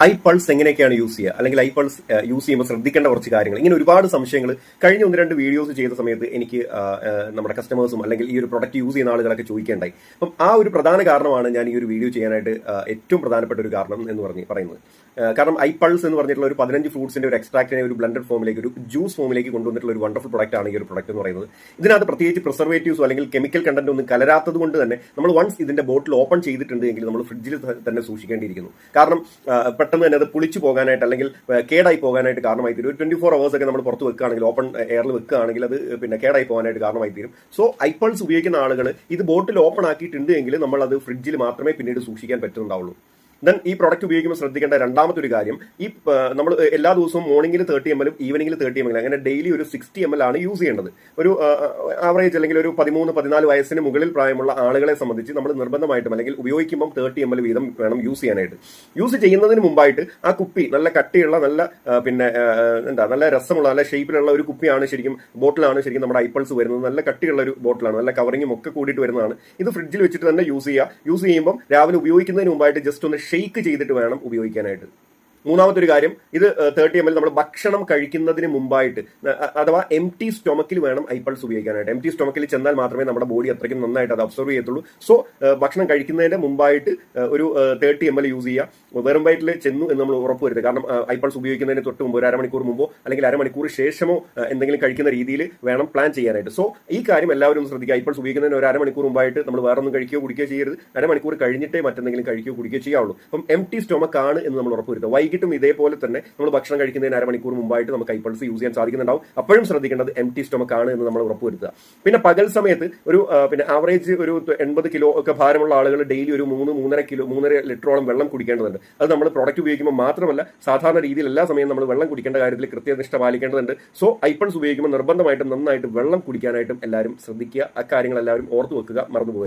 I pulse എങ്ങനെയൊക്കെയാണ് use ചെയ്യുക, അല്ലെങ്കിൽ ഐ പൾസ് യൂസ് ചെയ്യുമ്പോൾ ശ്രദ്ധിക്കേണ്ട കുറച്ച് കാര്യങ്ങൾ, ഇങ്ങനെ ഒരുപാട് സംശയങ്ങൾ കഴിഞ്ഞ 1-2 വീഡിയോസ് ചെയ്ത സമയത്ത് എനിക്ക് നമ്മുടെ കസ്റ്റമേഴ്സും അല്ലെങ്കിൽ ഈ ഒരു പ്രൊഡക്റ്റ് യൂസ് ചെയ്യുന്ന ആളുകളൊക്കെ ചോദിക്കേണ്ടായി. അപ്പം ആ ഒരു പ്രധാന കാരണമാണ് ഞാൻ ഈ ഒരു വീഡിയോ ചെയ്യാനായിട്ട് ഏറ്റവും പ്രധാനപ്പെട്ട ഒരു കാരണം എന്ന് പറയുന്നത്. കാരണം ഐ പൾസ് എന്ന് പറഞ്ഞിട്ടുള്ള ഒരു 15 ഫ്രൂട്ട്സിന്റെ ഒരു എക്സ്ട്രാക്റ്റിനെ ഒരു ബ്ലെൻഡഡ് ഫോമിലേക്ക്, ഒരു ജ്യൂസ് ഫോമിലേക്ക് കൊണ്ടുവന്നിട്ടുള്ള ഒരു വണ്ടർഫുൾ പ്രൊഡക്റ്റ് ആണ് ഈ ഒരു പ്രൊഡക്റ്റ് എന്ന് പറയുന്നത്. ഇതിനകത്ത് പ്രത്യേകിച്ച് പ്രിസർവേറ്റീവ്സോ അല്ലെങ്കിൽ കെമിക്കൽ കണ്ടന്റ് ഒന്നും കലരാത്തത് കൊണ്ട് തന്നെ നമ്മൾ വൺസ് ഇതിന്റെ ബോട്ടിൽ ഓപ്പൺ ചെയ്തിട്ടുണ്ട് എങ്കിൽ നമ്മൾ ഫ്രിഡ്ജിൽ തന്നെ സൂക്ഷിക്കേണ്ടിയിരിക്കുന്നു. കാരണം പെട്ടെന്ന് തന്നെ അത് പുളിച്ചു പോകാനായിട്ട് അല്ലെങ്കിൽ കേടായി പോകാനായിട്ട് കാരണമായി തീരും. ഒരു 24 hours ഒക്കെ നമ്മൾ പുറത്ത് വെക്കുകയാണെങ്കിൽ, ഓപ്പൺ എയറിൽ വെക്കുകയാണെങ്കിൽ അത് പിന്നെ കേടായി പോകാനായിട്ട് കാരണമായി തീരും. സോ ഐ പൾസ് ഉപയോഗിക്കുന്ന ആളുകൾ ഇത് ബോട്ടിൽ ഓപ്പൺ ആക്കിയിട്ടുണ്ട് എങ്കിൽ നമ്മൾ അത് ഫ്രിഡ്ജിൽ മാത്രമേ പിന്നീട് സൂക്ഷിക്കാൻ പറ്റുന്നുണ്ടാവുള്ളൂ. ദെൻ ഈ പ്രോഡക്റ്റ് ഉപയോഗിക്കുമ്പോൾ ശ്രദ്ധിക്കേണ്ട രണ്ടാമത്തെ ഒരു കാര്യം, ഈ നമ്മൾ എല്ലാ ദിവസവും മോർണിംഗിൽ 30 ml ഈവനിംഗിൽ 30 ml അങ്ങനെ ഡെയിലി ഒരു 60 ml ആണ് യൂസ് ചെയ്യേണ്ടത്. ഒരു ആവറേജ് അല്ലെങ്കിൽ ഒരു 13-14 വയസ്സിന് മുകളിൽ പ്രായമുള്ള ആളുകളെ സംബന്ധിച്ച് നമ്മൾ നിർബന്ധമായിട്ടും അല്ലെങ്കിൽ ഉപയോഗിക്കുമ്പോൾ 30 ml വീതം വേണം യൂസ് ചെയ്യാനായിട്ട്. യൂസ് ചെയ്യുന്നതിന് മുമ്പായിട്ട് ആ കുപ്പി നല്ല കട്ടിയുള്ള, നല്ല പിന്നെ നല്ല രസമുള്ള, നല്ല ഷേപ്പിലുള്ള ഒരു കുപ്പിയാണ് ശരിക്കും, ബോട്ടിലാണ് ശരിക്കും നമ്മുടെ ഐ പൾസ് വരുന്നത്. നല്ല കട്ടിയുള്ള ഒരു ബോട്ടിലാണ്, നല്ല കവറിങ്ങും ഒക്കെ കൂടിയിട്ട് വരുന്നതാണ്. ഇത് ഫ്രിഡ്ജിൽ വെച്ചിട്ട് തന്നെ യൂസ് ചെയ്യുക. യൂസ് ചെയ്യുമ്പോൾ രാവിലെ ഉപയോഗിക്കുന്നതിന് മുമ്പായിട്ട് ജസ്റ്റ് ഒന്ന് ഷെയ്ക്ക് ചെയ്തിട്ട് വേണം ഉപയോഗിക്കാനായിട്ട്. മൂന്നാമത്തെ ഒരു കാര്യം, ഇത് 30 ml നമ്മൾ ഭക്ഷണം കഴിക്കുന്നതിന് മുമ്പായിട്ട് അഥവാ എംപ്റ്റി സ്റ്റൊമക്കിൽ വേണം ഐ പൾസ് ഉപയോഗിക്കാനായിട്ട്. എംപ്റ്റി സ്റ്റൊമക്കിൽ ചെന്നാൽ മാത്രമേ നമ്മുടെ ബോഡി അത്രയ്ക്കും നന്നായിട്ട് അത് അബ്സർവ് ചെയ്യത്തുള്ളൂ. സോ ഭക്ഷണം കഴിക്കുന്നതിന്റെ മുമ്പായിട്ട് ഒരു 30 ml യൂസ് ചെയ്യുക. വെറും വയറ്റിൽ ചെന്നു എന്ന് നമ്മൾ ഉറപ്പ് വരുത്തുക. കാരണം ഐ പൾസ് ഉപയോഗിക്കുന്നതിന് തൊട്ട് മുമ്പ് ഒരു അരമണിക്കൂർ മുമ്പോ അല്ലെങ്കിൽ അരമണിക്കൂർ ശേഷമോ എന്തെങ്കിലും കഴിക്കുന്ന രീതിയിൽ വേണം പ്ലാൻ ചെയ്യാനായിട്ട്. സോ ഈ കാര്യം എല്ലാവരും ശ്രദ്ധിക്കുക. ഐ പൾസ് ഉപയോഗിക്കുന്നതിന് ഒരു അരമണിക്കൂർ മുമ്പായിട്ട് നമ്മൾ വേറെ ഒന്നും കഴിക്കുകയോ കുടിക്കുകയോ ചെയ്യരുത്. അരമണിക്കൂർ കഴിഞ്ഞിട്ടേ മറ്റെന്തെങ്കിലും കഴിക്കുകയോ കുടിക്കുകയോ ചെയ്യാവുള്ളൂ. അപ്പം എംപ്റ്റി സ്റ്റൊമക്ക് ആണ് എന്ന് നമ്മൾ ഉറപ്പ് വരുത്തുക. വൈകിട്ടും ഇതേപോലെ തന്നെ നമ്മൾ ഭക്ഷണം കഴിക്കുന്നതിന് അരമണിക്കൂർ മുമ്പായിട്ട് നമുക്ക് ഐ പൾസ് യൂസ് ചെയ്യാൻ സാധിക്കുന്നുണ്ടാവും. അപ്പോഴും ശ്രദ്ധിക്കേണ്ടത് എംപ്റ്റി സ്റ്റൊമക്ക് ആണ് എന്ന് നമ്മൾ ഉറപ്പുവരുത്തുക. പിന്നെ പകൽ സമയത്ത് ഒരു പിന്നെ ആവറേജ് ഒരു 80 കിലോ ഒക്കെ ഭാരമുള്ള ആളുകൾ ഡെയിലി ഒരു 3.5 ലിറ്ററോളം വെള്ളം കുടിക്കേണ്ടതുണ്ട്. അത് നമ്മൾ പ്രോഡക്റ്റ് ഉപയോഗിക്കുമ്പോൾ മാത്രമല്ല, സാധാരണ രീതിയിൽ എല്ലാ സമയം നമ്മൾ വെള്ളം കുടിക്കേണ്ട കാര്യത്തിൽ കൃത്യനിഷ്ഠ പാലിക്കേണ്ടതുണ്ട്. സോ ഐ പൾസ് ഉപയോഗിക്കുമ്പോൾ നിർബന്ധമായിട്ടും നന്നായിട്ട് വെള്ളം കുടിക്കാനായിട്ടും എല്ലാവരും ശ്രദ്ധിക്കുക. അക്കാര്യങ്ങൾ എല്ലാവരും ഓർത്തു വെക്കുക, മറന്നുപോകുക.